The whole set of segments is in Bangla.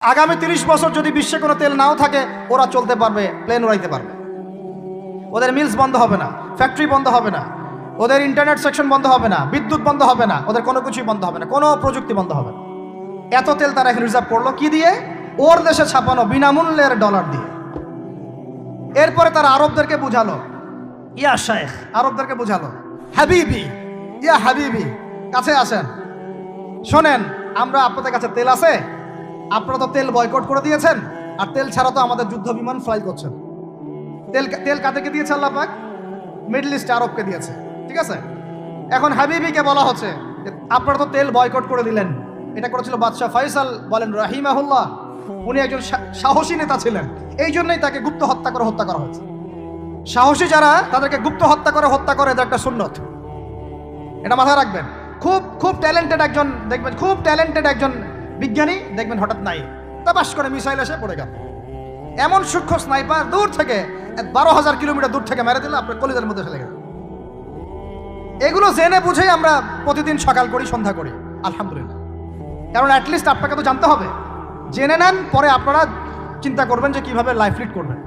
আগামী 30 বছর যদি বিশ্বে কোনো তেল নাও থাকে, ওরা চলতে পারবে, প্লেন উড়াইতে পারবে। ওদের মিলস বন্ধ হবে না, ফ্যাক্টরি বন্ধ হবে না, ওদের ইন্টারনেট সেকশন বন্ধ হবে না, বিদ্যুৎ বন্ধ হবে না, ওদের কোনো কিছুই বন্ধ হবে না, কোনো প্রযুক্তি বন্ধ হবে না। এত তেল তারা এখন রিজার্ভ করলো কি দিয়ে? ওর দেশে ছাপানো বিনামূল্যের ডলার দিয়ে। এরপরে তারা আরবদেরকে বুঝালো, ইয়া শাইখ, আরবদেরকে বুঝালো, হাবিবি, ইয়া হাবিবি, কাছে আসেন, শোনেন, আমরা আপনাদের কাছে তেল আছে, আপনারা তো তেল বয়কট করে দিয়েছেন, আর তেল ছাড়া তো আমাদের যুদ্ধ বিমান ফ্লাই করছেন। তেল কাদেরকে দিয়েছে আল্লাহ পাক? মিডল ইস্ট আরবকে দিয়েছে, ঠিক আছে। এখন হাবিবিকে বলা হচ্ছে আপনারা তো তেল বয়কট করে দিলেন। এটা করেছিল বাদশাহ ফয়সাল, বলেন রাহিমাহুল্লাহ, উনি একজন সাহসী নেতা ছিলেন, এই জন্যই তাকে গুপ্ত হত্যা করা হয়েছে। সাহসী যারা, তাদেরকে গুপ্ত হত্যা করে, এটা একটা সুন্নত, এটা মাথায় রাখবেন। খুব ট্যালেন্টেড একজন দেখবেন, খুব ট্যালেন্টেড একজন বিজ্ঞানী দেখবেন, হঠাৎ নাই তাবাস করে মিসাইল এসে পড়ে গেল। এমন সূক্ষ্ম স্নাইপার দূর থেকে 12,000 কিলোমিটার দূর থেকে মেরে দিল, আপনার কলিজার মধ্যে ফেলে গেল। এগুলো জেনে বুঝেই আমরা প্রতিদিন সকাল করি, সন্ধ্যা করি, আলহামদুলিল্লাহ। কারণ অ্যাটলিস্ট আপনাকে তো জানতে হবে, জেনে নেন, পরে আপনারা চিন্তা করবেন যে কিভাবে লাইফ লিড করবেন।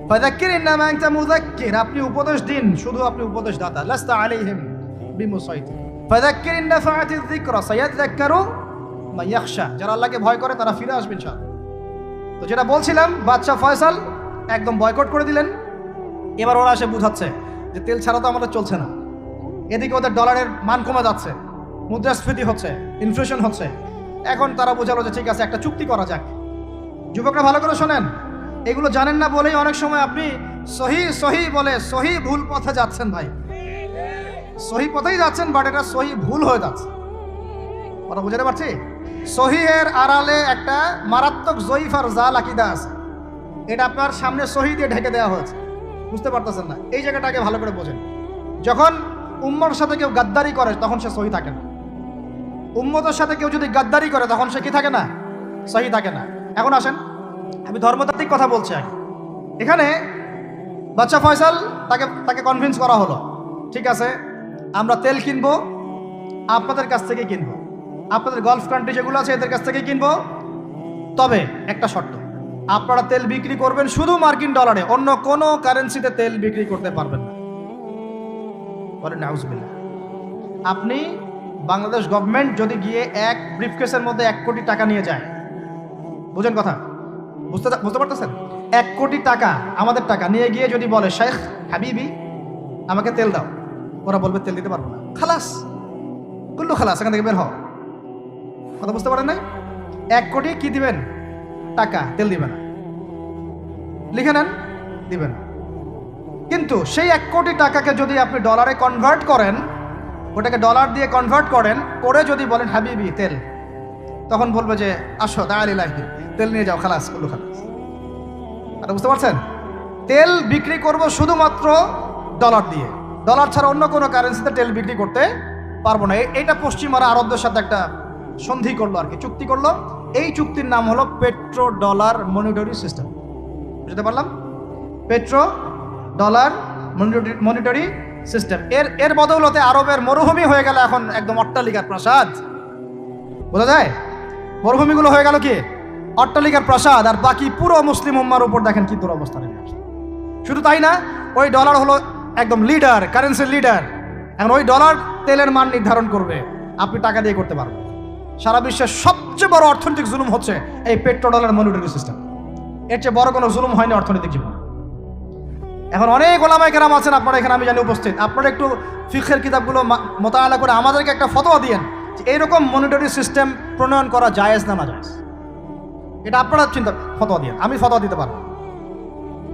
ফাযাক্কির ইন্নামা আনতা মুযাক্কির, আপনি উপদেশ দিন, শুধু আপনি উপদেশ দাতা, লাস্তা আলাইহিম বিমুসাইতির। ফাযাক্কির ইন নাফাআতিয যিকরা সায়াযাক্কারু মা ইয়াখশা, যারা আল্লাহকে ভয় করে তারা ফিরে আসবে ইনশাআল্লাহ। তো যেটা বলছিলাম, বাদশাহ ফয়সাল একদম বয়কট করে দিলেন। এবার ওরা এসে বুঝাচ্ছে যে তেল ছাড়া তো আমাদের চলছে না। এদিকে ওদের ডলারের মান কমে যাচ্ছে, মুদ্রাস্ফীতি হচ্ছে, ইনফ্লেশন হচ্ছে। এখন তারা বোঝালো যে ঠিক আছে, একটা চুক্তি করা যাক। যুবকরা ভালো করে শোনেন, এগুলো জানেন না বলেই অনেক সময় আপনি সহি বলে সহি ভুল পথে যাচ্ছেন। ভাই, সহি পথেই যাচ্ছেন, বাট এটা সহি ভুল হয়ে যাচ্ছে। কথা বুঝতে পারছি? সহিহের আড়ালে একটা মারাত্মক জয়ীফ আর জাল আকীদা আছে, এটা আপনার সামনে সহি দিয়ে ঢেকে দেওয়া হয়েছে, বুঝতে পারতেছেন না। এই জায়গাটাকে ভালো করে বোঝেন। যখন উম্মতের সাথে কেউ গাদ্দারি করে তখন সে সহি থাকে না। উম্মতের সাথে কেউ যদি গাদ্দারি করে তখন সে কি থাকে না? সহি থাকে না। এখন আসেন, আমি ধর্মতাত্ত্বিক কথা বলছি আগে। এখানে বাদশাহ ফয়সাল তাকে কনভিন্স করা হলো, ঠিক আছে, আমরা তেল কিনবো, আপনাদের কাছ থেকে কিনবো, আপনাদের গলফ কান্ট্রি যেগুলো আছে এদের কাছ থেকে কিনবো, তবে একটা শর্ত, আপনারা তেল বিক্রি করবেন শুধু মার্কিন ডলারে, অন্য কোনো কারেন্সিতে তেল বিক্রি করতে পারবেন না। বলেন নাউজুবিল্লাহ। আপনি বাংলাদেশ গভর্নমেন্ট যদি গিয়ে এক ব্রিফকেসের মধ্যে 1 কোটি টাকা নিয়ে যায়, বুঝেন কথা, বুঝতে পারতেছেন? 1 কোটি টাকা আমাদের টাকা নিয়ে গিয়ে যদি বলে শেখ হাবিবি আমাকে তেল দাও, ওরা বলবে তেল দিতে পারবো না, খালাস, কুল্লু খালাস, এখান থেকে বের হও। কথা বুঝতে পারেন নাই? 1 কোটি কি দিবেন? টাকা, তেল দিবেন না, লিখে নেন, দিবেন। কিন্তু সেই 1 কোটি টাকাকে যদি আপনি ডলারে কনভার্ট করেন, ওটাকে ডলার দিয়ে কনভার্ট করেন, করে যদি বলেন হাবিবি তেল, তখন বলবে যে আসো তাআলিলাহি, তেল নিয়ে যাও, খালাস, কুল্লু খালাস। এটা বুঝতে পারছেন? তেল বিক্রি করব শুধুমাত্র ডলার দিয়ে, ডলার ছাড়া অন্য কোনো কারেন্সিতে তেল বিক্রি করতে পারবো না। এইটা পশ্চিমারা আরবদের সাথে একটা সন্ধি করলো, আর কি চুক্তি করলো। এই চুক্তির নাম হলো পেট্রো ডলার মনিটরি সিস্টেম। বুঝতে পারলাম? Petro dollar monetary system. এর বদৌলতে আরবের মরুভূমি হয়ে গেল এখন একদম অট্টালিকার প্রাসাদ। বোঝা যায়? মরুভূমিগুলো হয়ে গেল কি অট্টালিকার প্রাসাদ, আর বাকি পুরো মুসলিম উম্মার উপর দেখেন কি দুরবস্থা নেমে আসছে। শুধু তাই না, ওই ডলার হলো একদম লিডার, কারেন্সির লিডার। এখন ওই ডলার তেলের মান নির্ধারণ করবে, আপনি টাকা দিয়ে করতে পারবেন। সারা বিশ্বের সবচেয়ে বড় অর্থনৈতিক জুলুম হচ্ছে এই পেট্রো ডলার মনিটরি সিস্টেম। এর চেয়ে বড় কোনো জুলুম হয়নি অর্থনৈতিক জীবন। এখন অনেক ওলামায়ে কেরাম আছেন আপনারা এখানে, আমি জানি উপস্থিত, আপনারা একটু ফিকহের কিতাবগুলো মোতালা করে আমাদেরকে একটা ফতোয়া দিয়েন যে এইরকম মনিটরি সিস্টেম প্রণয়ন করা জায়েজ না নাজায়েজ। এটা আপনারা ফতোয়া দিয়েন, আমি ফতোয়া দিতে পারবো।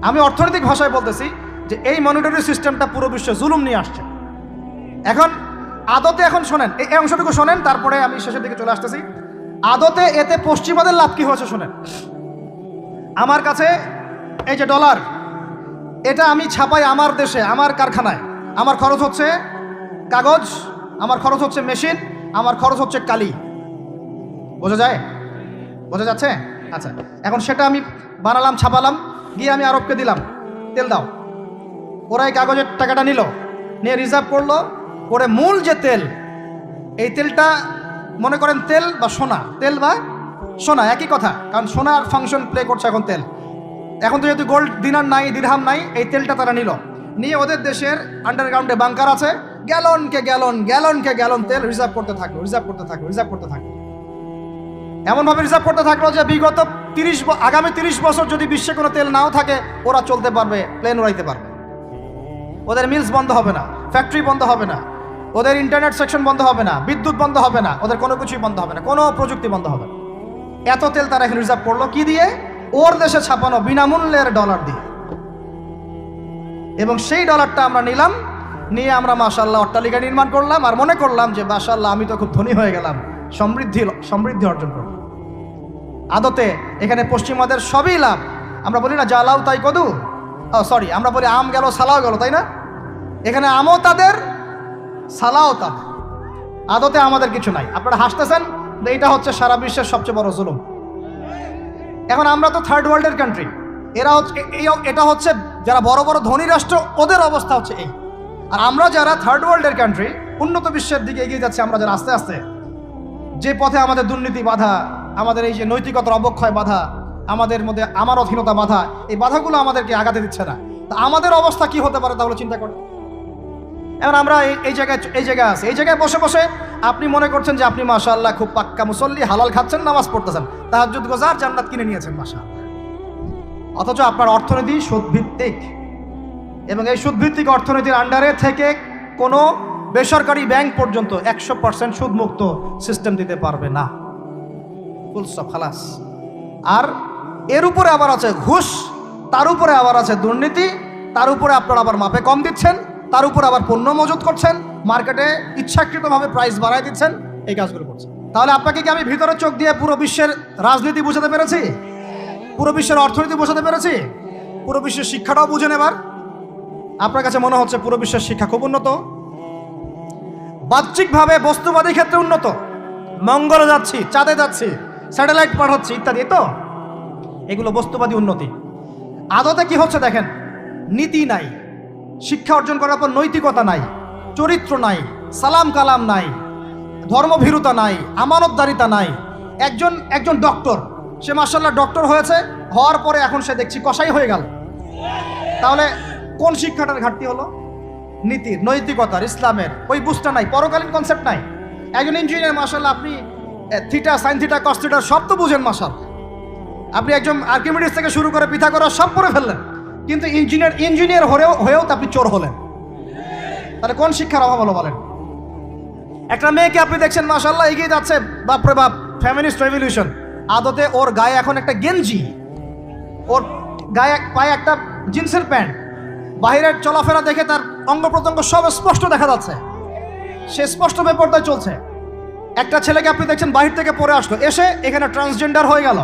আমি অর্থনৈতিক ভাষায় বলতেছি যে এই মনিটরি সিস্টেমটা পুরো বিশ্বে জুলুম নিয়ে আসছে। এখন আদতে, এখন শোনেন, এই অংশটুকু শোনেন, তারপরে আমি শেষের দিকে চলে আসতেছি। আদতে এতে পশ্চিমাদের লাভ কি হয়েছে শোনেন। আমার কাছে এই যে ডলার, এটা আমি ছাপাই আমার দেশে, আমার কারখানায়, আমার খরচ হচ্ছে কাগজ, আমার খরচ হচ্ছে মেশিন, আমার খরচ হচ্ছে কালি। বোঝা যায়? বোঝা যাচ্ছে? আচ্ছা, এখন সেটা আমি বানালাম, ছাপালাম, গিয়ে আমি আরবকে দিলাম, তেল দাও। ওরা এই কাগজের টাকাটা নিল, নিয়ে রিজার্ভ করলো, করে মূল যে তেল, এই তেলটা মনে করেন তেল বা সোনা, তেল বা সোনা, একই কথা, কারণ সোনার ফাংশন প্লে করছে এখন তেল। এখন তো যেহেতু গোল্ড দিনার নাই, দিরহাম নাই, এই তেলটা তারা নিয়ে ওদের দেশের আন্ডারগ্রাউন্ডে বাংকার আছে, গ্যালনকে গ্যালন তেল রিজার্ভ করতে থাকলো। এমনভাবে রিজার্ভ করতে থাকলো যে বিগত আগামী 30 বছর যদি বিশ্বে কোনো তেল নাও থাকে, ওরা চলতে পারবে, প্লেন উড়াইতে পারবে। ওদের মিলস বন্ধ হবে না, ফ্যাক্টরি বন্ধ হবে না, ওদের ইন্টারনেট সেকশন বন্ধ হবে না, বিদ্যুৎ বন্ধ হবে না, ওদের কোনো কিছুই বন্ধ হবে না, কোনো প্রযুক্তি বন্ধ হবে না। এত তেল তারা এখন রিজার্ভ করলো কি দিয়ে? ওর দেশে ছাপানো বিনামূল্যের ডলার দিয়ে। এবং সেই ডলারটা আমরা নিয়ে আমরা মাশাআল্লাহ অট্টালিকা নির্মাণ করলাম, আর মনে করলাম যে মাশাআল্লাহ আমি তো খুব ধনী হয়ে গেলাম, সমৃদ্ধি অর্জন করলাম। আদতে এখানে পশ্চিমাদের সবই লাভ। আমরা বলি না জালাও তাই কদু, আমরা বলি আম গেল সালাও গেল, তাই না? এখানে আমও তাদের, সালাও তাদের। আদতে আমাদের কিছু নাই। আপনারা হাসতেছেন, এইটা হচ্ছে সারা বিশ্বের সবচেয়ে বড় জুলুম। এখন আমরা তো থার্ড ওয়ার্ল্ডের কান্ট্রি, এটা হচ্ছে যারা বড় বড় ধনী রাষ্ট্র, ওদের অবস্থা হচ্ছে এই। আর আমরা যারা থার্ড ওয়ার্ল্ডের কান্ট্রি, উন্নত বিশ্বের দিকে এগিয়ে যাচ্ছে, আমরা যারা আস্তে আস্তে, যে পথে আমাদের দুর্নীতি বাধা, আমাদের এই যে নৈতিকতার অবক্ষয় বাধা, আমাদের মধ্যে আমার অধীনতা বাধা, এই বাধাগুলো আমাদেরকে আগাতে দিচ্ছে না। তা আমাদের অবস্থা কি হতে পারে তাহলে চিন্তা করুন। এখন আমরা এই জায়গায় আছি, এই জায়গায় বসে আপনি মনে করছেন যে আপনি মাশাআল্লাহ খুব পাক্কা মুসল্লি, হালাল খাচ্ছেন, নামাজ পড়তেছেন, তাহাজ্জুদ গোজার, জান্নাত কিনে নিয়েছেন মাশাআল্লাহ। অথচ আপনার অর্থনীতি সুদভিত্তিক, এবং এই সুদভিত্তিক অর্থনীতির আন্ডারে থেকে কোনো বেসরকারি ব্যাংক পর্যন্ত 100% সুদমুক্ত সিস্টেম দিতে পারবে না। ফুল স্টপ, খালাস। আর এর উপরে আবার আছে ঘুষ, তার উপরে আবার আছে দুর্নীতি, তার উপরে আপনারা আবার মাপে কম দিচ্ছেন, তার উপরে আবার পণ্য মজুত করছেন, মার্কেটে ইচ্ছাকৃতভাবে প্রাইস বাড়ায় দিচ্ছেন, এই কাজগুলো করছেন। তাহলে আপনাকে কি আমি ভিতরে চোখ দিয়ে পুরো বিশ্বের রাজনীতি বোঝাতে পেরেছি? পুরো বিশ্বের অর্থনীতি বোঝাতে পেরেছি? পুরো বিশ্বের শিক্ষাটাও বুঝেন? এবার আপনার কাছে মনে হচ্ছে পুরো বিশ্বের শিক্ষা খুব উন্নত, বাহ্যিকভাবে বস্তুবাদী ক্ষেত্রে উন্নত, মঙ্গলে যাচ্ছি, চাঁদে যাচ্ছি, স্যাটেলাইট পাঠাচ্ছি ইত্যাদি, তো এগুলো বস্তুবাদী উন্নতি। আদতে কি হচ্ছে দেখেন, নীতি নাই, শিক্ষা অর্জন করার পর নৈতিকতা নাই, চরিত্র নাই, সালাম কালাম নাই, ধর্মভীরুতা নাই, আমানতদারিতা নাই। একজন ডক্টর, সে মাশাআল্লাহ ডক্টর হয়েছে, হওয়ার পরে এখন সে দেখছি কসাই হয়ে গেল। তাহলে কোন শিক্ষাটার ঘাটতি হলো? নীতির, নৈতিকতার, ইসলামের ওই বুঝটা নাই, পরকালীন কনসেপ্ট নাই। একজন ইঞ্জিনিয়ার মাশাআল্লাহ, আপনি theta, sine theta, cos theta সব তো বুঝেন মাশাআল্লাহ। আপনি একজন আর্কিমিডিস থেকে শুরু করে পিথাগোরাস সব পড়ে ফেললেন, কিন্তু ইঞ্জিনিয়ার হয়েও তো আপনি চোর হলেন। তাহলে কোন শিক্ষার অভাব হলো বলেন? একটা মেয়েকে আপনি দেখছেন মাশাআল্লাহ এগিয়ে যাচ্ছে, বাপরে বাপ, ফেমিনিস্ট রেভলিউশন। আদতে ওর গায়ে এখন একটা গেঞ্জি, ওর গায়ে পায়ে একটা জিন্সের প্যান্ট, বাহিরের চলাফেরা দেখে তার অঙ্গ প্রত্যঙ্গ সব স্পষ্ট দেখা যাচ্ছে, সে স্পষ্ট বেপরদায় চলছে। একটা ছেলেকে আপনি দেখছেন বাহির থেকে পরে আসলো, এসে এখানে ট্রান্সজেন্ডার হয়ে গেল,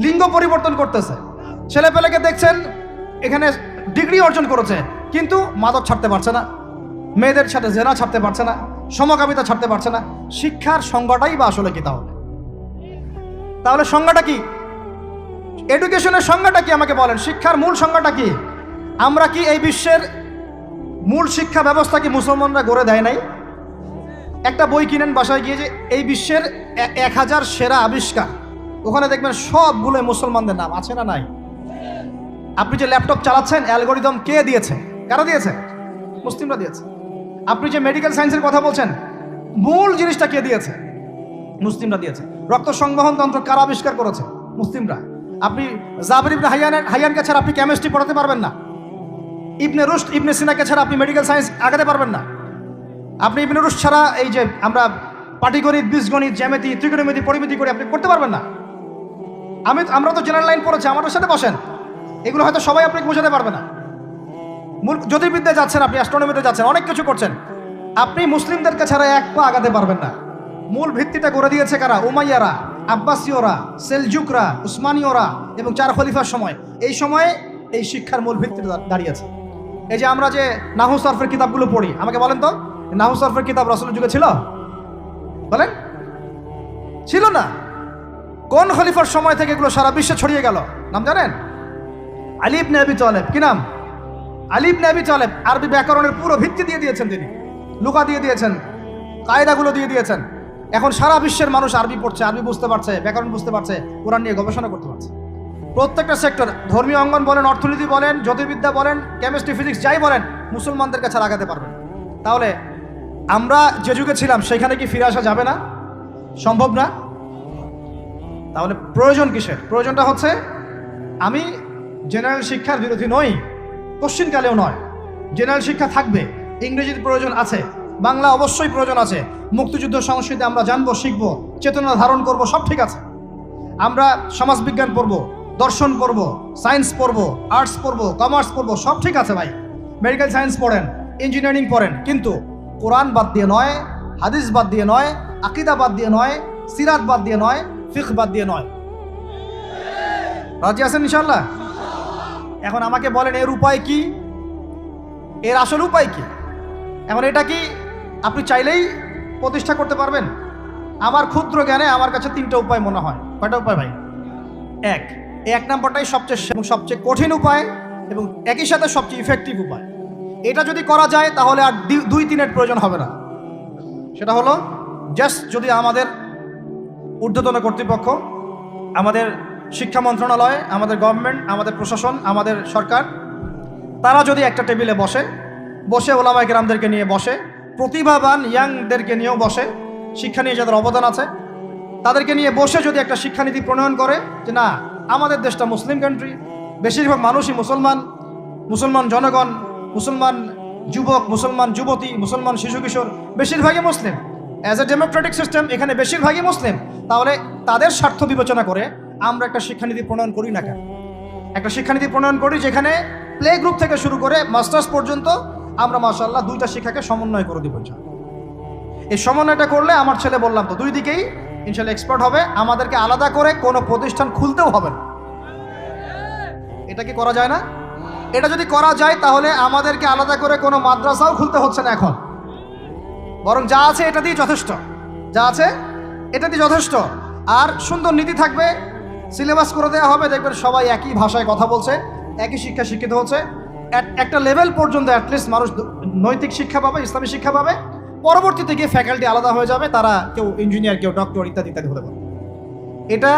লিঙ্গ পরিবর্তন করতেছে। ছেলেপেলেকে দেখছেন এখানে ডিগ্রি অর্জন করেছে, কিন্তু মাদক ছাড়তে পারছে না, মেয়েদের সাথে জেনা ছাড়তে পারছে না, সমকামিতা ছাড়তে পারছে না। শিক্ষার সংজ্ঞাটাই বা আসলে কি? তাহলে সংজ্ঞাটা কি? এডুকেশনের সংজ্ঞাটা কি আমাকে বলেন? শিক্ষার মূল সংজ্ঞাটা কি? আমরা কি এই বিশ্বের মূল শিক্ষা ব্যবস্থা কি মুসলমানরা গড়ে দেয় নাই? একটা বই কিনেন বাসায় গিয়ে, যে এই বিশ্বের 1000 সেরা আবিষ্কার, ওখানে দেখবেন সবগুলো মুসলমানদের নাম আছে না নাই? আপনি যে ল্যাপটপ চালাচ্ছেন, অ্যালগোরিদম কে দিয়েছে? কারা দিয়েছে? মুসলিমরা দিয়েছে। আপনি যে মেডিকেল সায়েন্সের কথা বলছেন, মূল জিনিসটা কে দিয়েছে? মুসলিমরা দিয়েছে। রক্ত সংবহন তন্ত্র কারা আবিষ্কার করেছে? মুসলিমরা। আপনি জাবির ইবনে হাইয়ানকে ছাড়া আপনি কেমিস্ট্রি পড়াতে পারবেন না। ইবনে রুশদ, ইবনে সিনাকে ছাড়া আপনি মেডিকেল সায়েন্স আগাতে পারবেন না। আপনি ইবনে রুশদ ছাড়া এই যে আমরা পাটিগণিত, বীজগণিত, জ্যামিতি, ত্রিকোণমিতি, পরিমিতি করে আপনি করতে পারবেন না। আমরা তো জেনারেল লাইন পড়েছি, আমাদের সাথে বসেন, এগুলো হয়তো সবাই আপনাকে বোঝাতে পারবে না। মূল জ্যোতির্বিদ্যায় যাচ্ছেন, আপনি অ্যাস্ট্রোনমিতে যাচ্ছেন, অনেক কিছু করছেন, আপনি মুসলিমদেরকে ছাড়া এক পা আগাতে পারবেন না। মূল ভিত্তিটা করে দিয়েছে কারা? উমাইয়ারা, আব্বাসীয়রা, সেলজুকরা, উসমানীয়রা এবং 4 খলিফার সময়। এই সময়ে এই শিক্ষার মূল ভিত্তি দাঁড়িয়েছে। এই যে আমরা যে নাহু সরফের কিতাবগুলো পড়ি, আমাকে বলেন তো, নাহু সরফের কিতাব রাসূলের যুগে ছিল? বলেন, ছিল না। কোন খলিফার সময় থেকে এগুলো সারা বিশ্বে ছড়িয়ে গেল? নাম জানেন? আলী ইবনে আবি তালেব। কি নাম? আলী ইবনে আবি তালেব। আরবি ব্যাকরণের পুরো ভিত্তি দিয়ে দিয়েছেন তিনি, লুগা দিয়ে দিয়েছেন, কায়দাগুলো দিয়ে দিয়েছেন। এখন সারা বিশ্বের মানুষ আরবি পড়ছে, আরবি বুঝতে পারছে, ব্যাকরণ বুঝতে পারছে, কোরআন নিয়ে গবেষণা করতে পারছে। প্রত্যেকটা সেক্টর, ধর্মীয় অঙ্গন বলেন, অর্থনীতি বলেন, জ্যোতির্বিদ্যা বলেন, কেমিস্ট্রি, ফিজিক্স যাই বলেন, মুসলমানদের কাছে আগাতে পারবেন। তাহলে আমরা যে যুগে ছিলাম সেখানে কি ফিরে আসা যাবে না? সম্ভব না? তাহলে প্রয়োজন কিসের? প্রয়োজনটা হচ্ছে, আমি জেনারেল শিক্ষার বিরোধী নই, কোশ্চিনকালেও নয়। জেনারেল শিক্ষা থাকবে, ইংরেজির প্রয়োজন আছে, বাংলা অবশ্যই প্রয়োজন আছে, মুক্তিযুদ্ধ সংস্কৃতি আমরা জানবো, শিখবো, চেতনা ধারণ করব, সব ঠিক আছে। আমরা সমাজবিজ্ঞান পড়বো, দর্শন পড়বো, সায়েন্স পড়বো, আর্টস পড়বো, কমার্স পড়বো, সব ঠিক আছে ভাই। মেডিকেল সায়েন্স পড়েন, ইঞ্জিনিয়ারিং পড়েন, কিন্তু কোরআন বাদ দিয়ে নয়, হাদিস বাদ দিয়ে নয়, আকীদা বাদ দিয়ে নয়, সিরাত বাদ দিয়ে নয়, ফিকহ বাদ দিয়ে নয়। রাজি আছেন ইনশাআল্লাহ? এখন আমাকে বলেন এর উপায় কি? এর আসল উপায় কি? এখন এটা কি আপনি চাইলেই প্রতিষ্ঠা করতে পারবেন? আমার ক্ষুদ্র জ্ঞানে আমার কাছে 3টা উপায় মনে হয়। কয়টা উপায় ভাই? এক নাম্বারটাই সবচেয়ে কঠিন উপায় এবং একই সাথে সবচেয়ে ইফেক্টিভ উপায়। এটা যদি করা যায় তাহলে আর 2-3-এর প্রয়োজন হবে না। সেটা হলো, জাস্ট যদি আমাদের ঊর্ধ্বতন কর্তৃপক্ষ, আমাদের শিক্ষা মন্ত্রণালয়, আমাদের গভর্নমেন্ট, আমাদের প্রশাসন, আমাদের সরকার, তারা যদি একটা টেবিলে বসে ওলামায়ে কেরামদেরকে নিয়ে বসে, প্রতিভাবান ইয়াংদেরকে নিয়েও বসে, শিক্ষা নিয়ে যাদের অবদান আছে তাদেরকে নিয়ে বসে যদি একটা শিক্ষানীতি প্রণয়ন করে যে না, আমাদের দেশটা মুসলিম কান্ট্রি, বেশিরভাগ মানুষই মুসলমান জনগণ, মুসলমান যুবক, মুসলমান যুবতী, মুসলমান শিশু কিশোর বেশিরভাগই মুসলিম। অ্যাজ এ ডেমোক্রেটিক সিস্টেম এখানে বেশিরভাগই মুসলিম। তাহলে তাদের স্বার্থ বিবেচনা করে আমরা একটা শিক্ষানীতি প্রণয়ন করি না কেন? একটা শিক্ষানীতি প্রণয়ন করি যেখানে প্লে গ্রুপ থেকে শুরু করে মাস্টার্স পর্যন্ত আমরা মাশাআল্লাহ 2টা শিক্ষাকে সমন্বয় করে দিব। এই সমন্বয়টা করলে আমার ছেলে, বললাম তো, 2 দিকেই ইনশাআল্লাহ এক্সপার্ট হবে। আমাদেরকে আলাদা করে কোনো প্রতিষ্ঠান খুলতেও হবে না। এটা কি করা যায় না? এটা যদি করা যায় তাহলে আমাদেরকে আলাদা করে কোনো মাদ্রাসাও খুলতে হচ্ছে না এখন, বরং যা আছে এটা দিয়ে যথেষ্ট। আর সুন্দর নীতি থাকবে, সিলেবাস করে দেওয়া হবে, দেখবেন সবাই একই ভাষায় কথা বলছে, একই শিক্ষা শিক্ষিত হচ্ছে। একটা লেভেল পর্যন্ত অ্যাটলিস্ট মানুষ নৈতিক শিক্ষা পাবে, ইসলামী শিক্ষা পাবে। পরবর্তীতে গিয়ে ফ্যাকাল্টি আলাদা হয়ে যাবে, তারা কেউ ইঞ্জিনিয়ার, কেউ ডক্টর, ইত্যাদি ইত্যাদি হতে পারে। এটা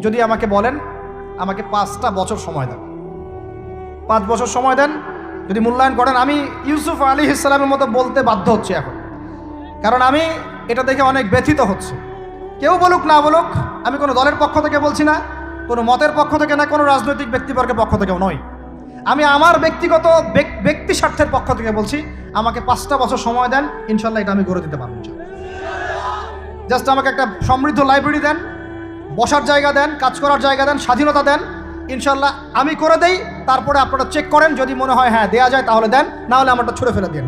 যদি আমাকে বলেন, আমাকে 5টা বছর সময় দেন, 5 বছর সময় দেন, যদি মূল্যায়ন করেন, আমি ইউসুফ আলাইহিস সালামের মতো বলতে বাধ্য হচ্ছি এখন, কারণ আমি এটা দেখে অনেক ব্যথিত হচ্ছে। কেউ বলুক না বলুক, আমি কোনো দলের পক্ষ থেকে বলছি না, কোনো মতের পক্ষ থেকে না, কোনো রাজনৈতিক ব্যক্তিবর্গের পক্ষ থেকেও নয়, আমি আমার ব্যক্তিগত ব্যক্তি স্বার্থের পক্ষ থেকে বলছি, আমাকে 5টা বছর সময় দেন, ইনশাল্লাহ এটা আমি করে দিতে পারবো। জাস্ট আমাকে একটা সমৃদ্ধ লাইব্রেরি দেন, বসার জায়গা দেন, কাজ করার জায়গা দেন, স্বাধীনতা দেন, ইনশাল্লাহ আমি করে দেই। তারপরে আপনারা চেক করেন, যদি মনে হয় হ্যাঁ দেয়া যায় তাহলে দেন, না হলে আমারটা ছুঁড়ে ফেলে দিন।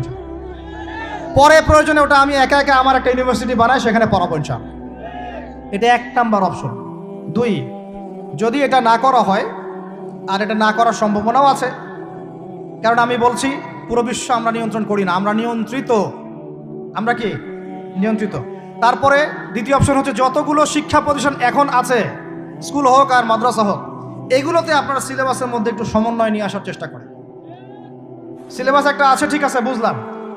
পরে প্রয়োজনে ওটা আমি একা আমার একটা ইউনিভার্সিটি বানাই, সেখানে পড়াবো ইনশাল্লাহ। এটা 1 নাম্বার অপশন। 2, যদি এটা না করা হয়, আর এটা না করার সম্ভাবনাও আছে, কারণ আমি বলছি পুরো বিশ্ব আমরা নিয়ন্ত্রণ করি না, আমরা নিয়ন্ত্রিত। আমরা কি নিয়ন্ত্রিত? তারপরে দ্বিতীয় অপশন হচ্ছে, যতগুলো শিক্ষা প্রতিষ্ঠান এখন আছে, স্কুল হোক আর মাদ্রাসা হোক, এগুলোতে আপনারা সিলেবাসের মধ্যে একটু সমন্বয় নিয়ে আসার চেষ্টা করেন। সিলেবাস একটা আছে, ঠিক আছে, বুঝলাম,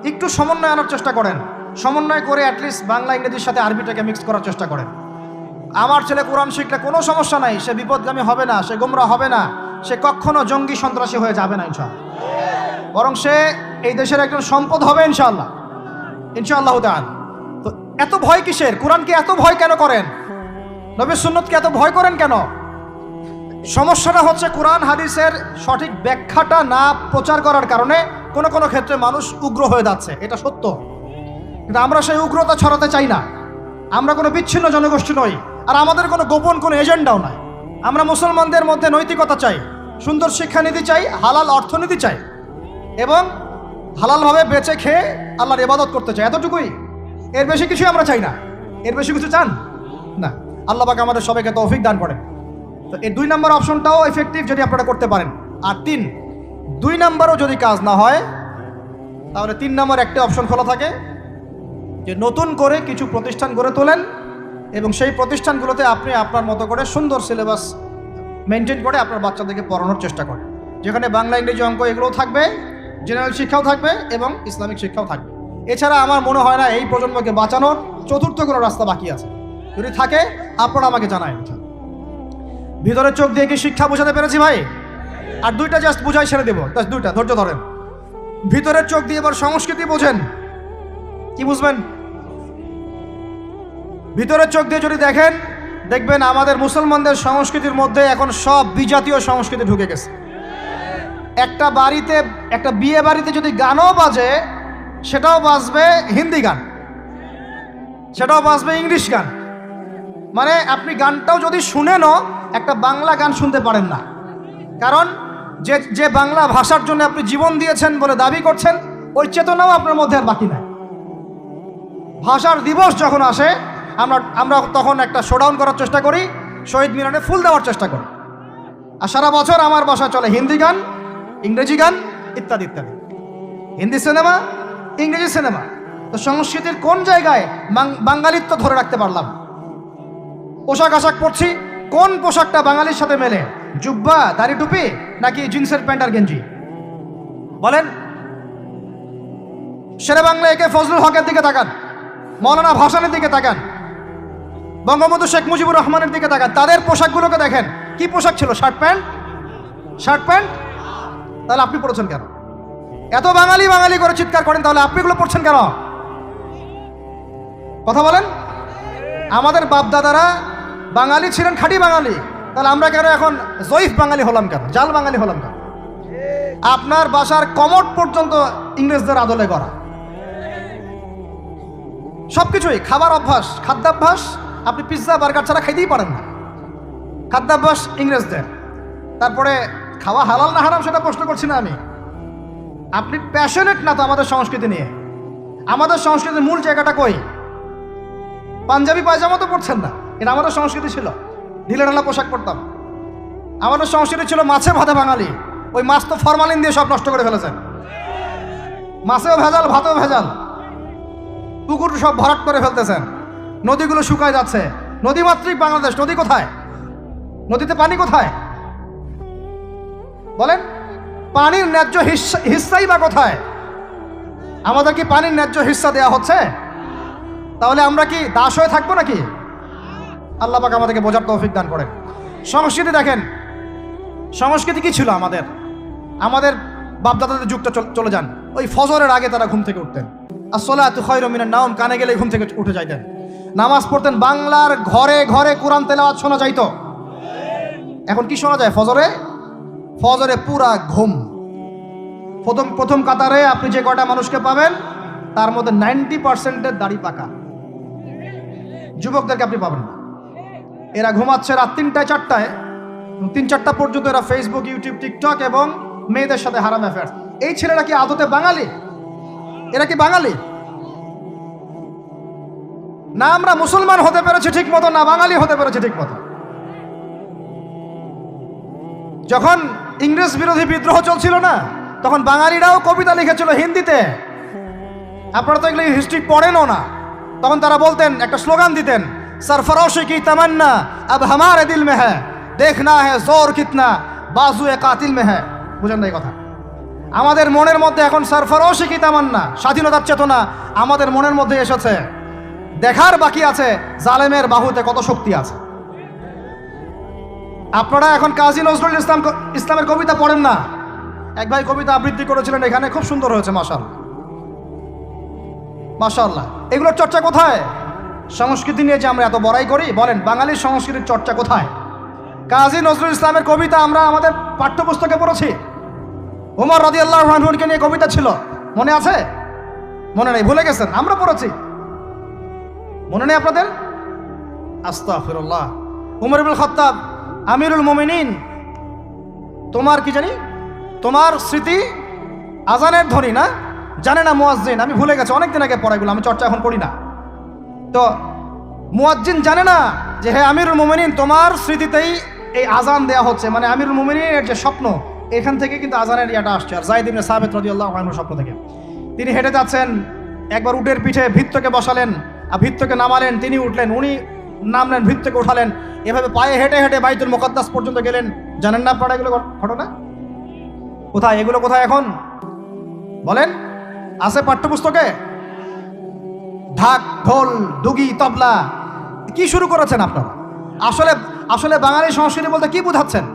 একটু সমন্বয় আনার চেষ্টা করেন। সমন্বয় করে অ্যাটলিস্ট বাংলা ইংরেজির সাথে আরবিটাকে মিক্স করার চেষ্টা করেন। আমার ছেলে কোরআন শিখলে কোনো সমস্যা নাই, সে বিপদগামী হবে না, সে গোমরা হবে না, সে কখনো জঙ্গি সন্ত্রাসী হয়ে যাবে না ইনশাআল্লাহ, বরং সে এই দেশের একজন সম্পদ হবে ইনশাআল্লাহ তাআলা। তো এত ভয় কিসের? কোরআনকে এত ভয় কেন করেন? নবীর সুন্নতকে এত ভয় করেন কেন? সমস্যাটা হচ্ছে কোরআন হাদিসের সঠিক ব্যাখ্যাটা না প্রচার করার কারণে কোনো ক্ষেত্রে মানুষ উগ্র হয়ে যাচ্ছে, এটা সত্য। কিন্তু আমরা সেই উগ্রতা ছড়াতে চাই না। আমরা কোনো বিচ্ছিন্ন জনগোষ্ঠী নই, আর আমাদের কোনো গোপন কোনো এজেন্ডাও নাই। আমরা মুসলমানদের মধ্যে নৈতিকতা চাই, সুন্দর শিক্ষানীতি চাই, হালাল অর্থনীতি চাই, এবং হালালভাবে বেঁচে খেয়ে আল্লাহর ইবাদত করতে চাই, এতটুকুই। এর বেশি কিছু আমরা চাই না। এর বেশি কিছু চান না? আল্লাহ পাক আমাদের সবাইকে তৌফিক দান করেন। তো এই 2 নম্বর অপশনটাও এফেক্টিভ যদি আপনারা করতে পারেন। আর 3, 2 নম্বরও যদি কাজ না হয়, তাহলে 3 নম্বর একটা অপশন খোলা থাকে, যে নতুন করে কিছু প্রতিষ্ঠান গড়ে তোলেন এবং সেই প্রতিষ্ঠানগুলোতে আপনি আপনার মতো করে সুন্দর সিলেবাস মেনটেন করে আপনার বাচ্চাদেরকে পড়ানোর চেষ্টা করেন, যেখানে বাংলা, ইংরেজি, অঙ্ক এগুলোও থাকবে, জেনারেল শিক্ষাও থাকবে এবং ইসলামিক শিক্ষাও থাকবে। এছাড়া আমার মনে হয় না এই প্রজন্মকে বাঁচানোর চতুর্থ কোনো রাস্তা বাকি আছে? যদি থাকে আপনারা আমাকে জানায়। ভিতরের চোখ দিয়ে কি শিক্ষা বোঝাতে পেরেছি ভাই? আর দুইটা জাস্ট বুঝাই ছেড়ে দেবো, জাস্ট দুইটা, ধৈর্য ধরেন। ভিতরের চোখ দিয়ে এবার সংস্কৃতি বোঝেন। কি বুঝবেন? ভিতরের চোখ দিয়ে যদি দেখেন, দেখবেন আমাদের মুসলমানদের সংস্কৃতির মধ্যে এখন সব বিজাতীয় সংস্কৃতি ঢুকে গেছে। একটা বাড়িতে, একটা বিয়ে বাড়িতে যদি গানও বাজে, সেটাও বাজবে হিন্দি গান, সেটাও বাজবে ইংলিশ গান। মানে আপনি গানটাও যদি শুনেনও, একটা বাংলা গান শুনতে পারেন না। কারণ যে বাংলা ভাষার জন্য আপনি জীবন দিয়েছেন বলে দাবি করছেন, ওই চেতনাও আপনার মধ্যে আর বাকি নাই। ভাষার দিবস যখন আসে, আমরা তখন একটা শোডাউন করার চেষ্টা করি, শহীদ মিনারে ফুল দেওয়ার চেষ্টা করি। আর সারা বছর আমার বাসায় চলে হিন্দি গান, ইংরেজি গান, ইত্যাদি ইত্যাদি। হিন্দি সিনেমা, ইংরেজি সিনেমা। তো সংস্কৃতির কোন জায়গায় বাঙালিত্ব ধরে রাখতে পারলাম? পোশাক আশাক পরছি, কোন পোশাকটা বাঙালির সাথে মেলে? জুব্বা, দাড়ি টুপি, নাকি জিন্সের প্যান্ট আর গেঞ্জি? বলেন। শেরে বাংলা একে ফজলুল হকের দিকে তাকান, মৌলানা ভাসানের দিকে তাকান, বঙ্গবন্ধু শেখ মুজিবুর রহমানের দিকে তাকান, তাদের পোশাকগুলোকে দেখেন। কি পোশাক ছিল? Shirt pant, shirt pant. তাহলে আপনি পড়েছেন কেন? এত বাঙালি বাঙালি করে চিৎকার করেন, তাহলে আপনি এগুলো পড়ছেন কেন? কথা বলেন। আমাদের বাপ দাদারা বাঙালি ছিলেন, খাঁটি বাঙালি, তাহলে আমরা কেন এখন জয়ীফ বাঙালি হলাম কেন? জাল বাঙালি হলাম কেন? আপনার বাসার কমোড পর্যন্ত ইংরেজদের আদলে করা। সবকিছুই খাবার অভ্যাস, খাদ্যাভ্যাস, আপনি পিৎজা বার্গার ছাড়া খাইতেই পারেন না। খাদ্যাভ্যাস ইংরেজদের। তারপরে খাওয়া হালাল না হারাম সেটা প্রশ্ন করছি না আমি। আপনি প্যাশনেট না তো আমাদের সংস্কৃতি নিয়ে? আমাদের সংস্কৃতির মূল জায়গাটা কই? পাঞ্জাবি পায়জামা তো পড়ছেন না, এটা আমাদের সংস্কৃতি ছিল। ঢিলেঢালা পোশাক পরতাম। আমাদের সংস্কৃতি ছিল মাছে ভাতে বাঙালি। ওই মাছ তো ফরমালিন দিয়ে সব নষ্ট করে ফেলেছেন। মাছেও ভেজাল, ভাতেও ভেজাল, পুকুর সব ভরাট করে ফেলতেছেন, নদীগুলো শুকায় যাচ্ছে। নদীমাতৃক বাংলাদেশ, নদী কোথায়? নদীতে পানি কোথায়? বলেন। পানির ন্যায্য হিস্সাই বা কোথায়? আমাদের কি পানির ন্যায্য হিস্সা দেওয়া হচ্ছে? তাহলে আমরা কি দাস হয়ে থাকবো নাকি? আল্লাহ পাক আমাদেরকে বোঝার তৌফিক দান করেন। সংস্কৃতি দেখেন, সংস্কৃতি কি ছিল আমাদের? আমাদের বাপদাদাদের যুগটা চলে যান, ওই ফজরের আগে তারা ঘুম থেকে উঠতেন। আসসালাতু খায়রুম মিনান নাওম, কানে গেলে ঘুম থেকে উঠে যাইতেন, নামাজ পড়তেন। বাংলার ঘরে ঘরে কোরআন তেলাওয়াত শোনা যাইতো। এখন কি শোনা যায়? ফজরে, ফজরে পুরা ঘুম। প্রথম কাতারে আপনি যে কয়টা মানুষকে পাবেন, তার মধ্যে 90% দাড়ি পাকা। যুবকদেরকে আপনি পাবেন না। এরা ঘুমাচ্ছে রাত 3টায় 4টায়, 3-4টা পর্যন্ত এরা ফেসবুক, ইউটিউব, টিকটক এবং মেয়েদের সাথে হারাম অ্যাফেয়ার্স। এই ছেলেরা কি আদতে বাঙালি? এরা কি বাঙালি? না আমরা মুসলমান হতে পেরেছি ঠিক মতো, না বাঙালি হতে পেরেছি ঠিক মতো। যখন ইংরেজ বিরোধী বিদ্রোহ চলছিল না, তখন বাঙালিরাও কবিতা লিখেছিল হিন্দিতে। আপনারা তো এগুলো হিস্ট্রি পড়েনও না। তখন তারা বলতেন, একটা স্লোগান দিতেন, सरफरोशी की तमन्ना अब हमारे दिल में है, देखना है जोर कितना बाजुए कातिल में है। বুঝেন না এই কথা? আমাদের মনের মধ্যে এখন सरफरोशी की तमन्ना, স্বাধীনতার চেতনা আমাদের মনের মধ্যে এসেছে। দেখার বাকি আছে জালেমের বাহুতে কত শক্তি আছে। আপনারা এখন কাজী নজরুল ইসলামের কবিতা পড়েন না। এক ভাই কবিতা আবৃত্তি করেছিলেন এখানে, খুব সুন্দর হয়েছে, মাশাআল্লাহ মাশাআল্লাহ। এগুলোর চর্চা কোথায়? সংস্কৃতি নিয়ে যে আমরা এত বড়াই করি, বলেন বাঙালির সংস্কৃতির চর্চা কোথায়? কাজী নজরুল ইসলামের কবিতা আমরা আমাদের পাঠ্যপুস্তকে পড়েছি। ওমর রাদিয়াল্লাহু আনহুকে নিয়ে কবিতা ছিল, মনে আছে? মনে নেই, ভুলে গেছেন? আমরা পড়েছি, মনে নেই আপনাদের? আস্তাগফিরুল্লাহ। উমর ইবনুল খাত্তাব, আমিরুল মুমিনিন, তোমার কি জানি, তোমার স্মৃতি আজানের ধ্বনি না, জানে না মুয়াজ্জিন। আমি ভুলে গেছি, অনেকদিন আগে পড়াগুলো, আমি চর্চা এখন করি না। তো মুয়াজ্জিন জানে না যে হে আমিরুল মুমিনিন, তোমার স্মৃতিতেই এই আজান দেয়া হচ্ছে। মানে আমিরুল মুমিনিনের যে স্বপ্ন, এখান থেকে কিন্তু আজানের ইয়াটা আসছে। আর যায়েদ ইবনে সাবিত রাদিয়াল্লাহু আনহুর স্বপ্ন থেকে তিনি হেঁটে যাচ্ছেন, একবার উটের পিঠে ভৃত্যকে বসালেন আর ভৃত্যকে নামালেন, তিনি উঠলেন, উনি নামলেন, ভৃত্যকে উঠালেন, এভাবে পায়ে হেঁটে হেঁটে বাইতুল মুকাদ্দাস পর্যন্ত গেলেন। জানেন না আপনারা এগুলো ঘটনা? কোথায় এগুলো? কোথায় এখন বলেন? আছে পাঠ্যপুস্তকে? ঢাক, ঢোল, ডুগি, তবলা কি শুরু করেছেন আপনারা? আসলে আসলে বাঙালি সংস্কৃতি বলতে কি বোঝাচ্ছেন?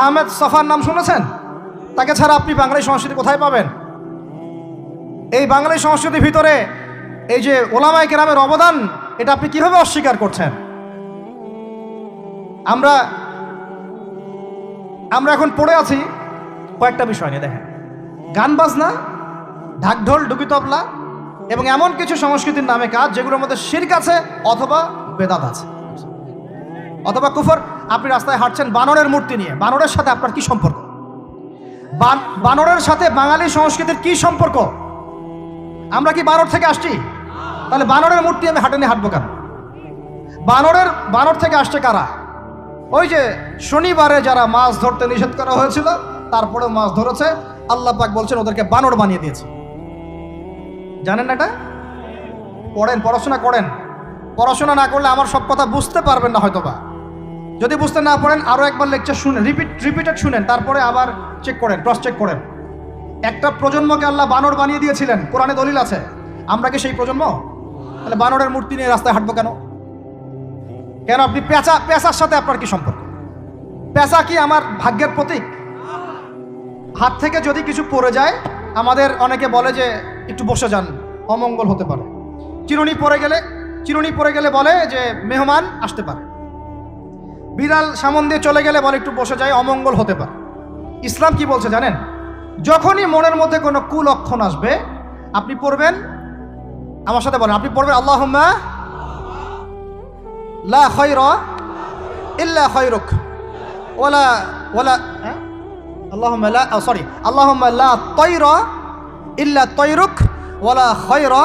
আহমেদ সফার নাম শুনেছেন? তাকে ছাড়া আপনি বাঙালি সংস্কৃতি কোথায় পাবেন? এই বাঙালি সংস্কৃতির ভিতরে এই যে ওলামায়ে কেরামের অবদান, এটা আপনি কিভাবে অস্বীকার করছেন? আমরা এখন পড়ে আছি কয়েকটা বিষয় নিয়ে। দেখেন, গান বাজনা, ঢাকঢোল, ডুগি, তবলা এবং এমন কিছু সংস্কৃতির নামে কাজ যেগুলোর মধ্যে শিরক আছে অথবা বেদাত আছে অথবা কুফর। আপনি রাস্তায় হাঁটছেন বানরের মূর্তি নিয়ে, বানরের সাথে আপনার কি সম্পর্ক? বানরের সাথে বাঙালি সংস্কৃতির কি সম্পর্ক? আমরা কি বানর থেকে আসছি? তাহলে বানরের মূর্তি আমি হাঁটে নিয়ে হাঁটবো কেন? বানর থেকে আসছে কারা? ওই যে শনিবারে যারা মাছ ধরতে নিষেধ করা হয়েছিল তারপরেও মাছ ধরেছে, আল্লাহ পাক বলছেন ওদেরকে বানর বানিয়ে দিয়েছে। জানেন না এটা? পড়েন, পড়াশোনা করেন। পড়াশোনা না করলে আমার সব কথা বুঝতে পারবেন না হয়তোবা। যদি বুঝতে না পারেন আরও একবার লেকচার শুনেন, রিপিটেড শুনেন, তারপরে আবার চেক করেন, ক্রস চেক করেন। একটা প্রজন্মকে আল্লাহ বানর বানিয়ে দিয়েছিলেন, কোরআনে দলিল আছে। আমরা কি সেই প্রজন্ম? তাহলে বানরের মূর্তি নিয়ে রাস্তায় হাঁটবো কেন? কেন আপনি পেঁচার সাথে আপনার কি সম্পর্ক? পেঁচা কি আমার ভাগ্যের প্রতীক? হাত থেকে যদি কিছু পড়ে যায়, আমাদের অনেকে বলে যে একটু বসে যান, অমঙ্গল হতে পারে। চিরুনি পড়ে গেলে বলে যে মেহমান আসতে পারে। বিড়াল সামন দিয়ে চলে গেলে বলে একটু বসে যায়, অমঙ্গল হতে পারে। ইসলাম কি বলছে জানেন? যখনই মনের মধ্যে কোনো কুলক্ষণ আসবে আপনি পড়বেন, আমার সাথে বলেন, আপনি পড়বেন আল্লাহুম্মা লা খায়রা ইল্লা খায়রুক ওয়ালা আল্লাহুম্মা লা তায়রা ইল্লা তায়রুক ওয়ালা খায়রা